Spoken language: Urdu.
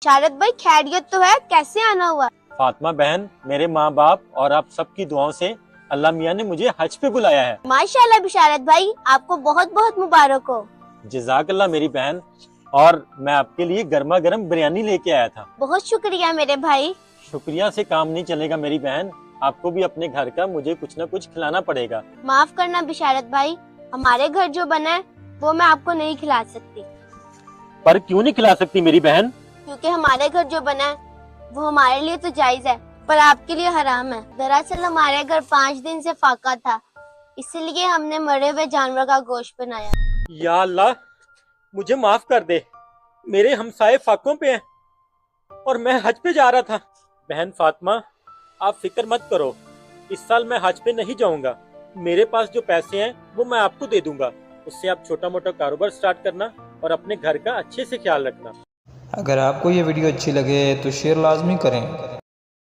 بشارت بھائی خیریت تو ہے، کیسے آنا ہوا؟ فاطمہ بہن، میرے ماں باپ اور آپ سب کی دعاؤں سے اللہ میاں نے مجھے حج پہ بلایا ہے۔ ماشاءاللہ بشارت بھائی، آپ کو بہت بہت مبارک ہو۔ جزاک اللہ میری بہن، اور میں آپ کے لیے گرما گرم بریانی لے کے آیا تھا۔ بہت شکریہ میرے بھائی۔ شکریہ سے کام نہیں چلے گا میری بہن، آپ کو بھی اپنے گھر کا مجھے کچھ نہ کچھ کھلانا پڑے گا۔ معاف کرنا بشارت بھائی، ہمارے گھر جو بنا ہے وہ میں آپ کو نہیں کھلا سکتی، پر کیوں نہیں کھلا سکتی میری بہن؟ کیونکہ ہمارے گھر جو بنا ہے وہ ہمارے لیے تو جائز ہے پر آپ کے لیے حرام ہے۔ دراصل ہمارے گھر 5 دن سے فاقہ تھا، اسی لیے ہم نے مرے ہوئے جانور کا گوشت بنایا۔ یا اللہ، مجھے معاف کر دے، میرے ہمسائے فاقوں پہ ہیں اور میں حج پہ جا رہا تھا۔ بہن فاطمہ، آپ فکر مت کرو، اس سال میں حج پہ نہیں جاؤں گا۔ میرے پاس جو پیسے ہیں وہ میں آپ کو دے دوں گا، اس سے آپ چھوٹا موٹا کاروبار سٹارٹ کرنا اور اپنے گھر کا اچھے سے خیال رکھنا۔ اگر آپ کو یہ ویڈیو اچھی لگے تو شیئر لازمی کریں۔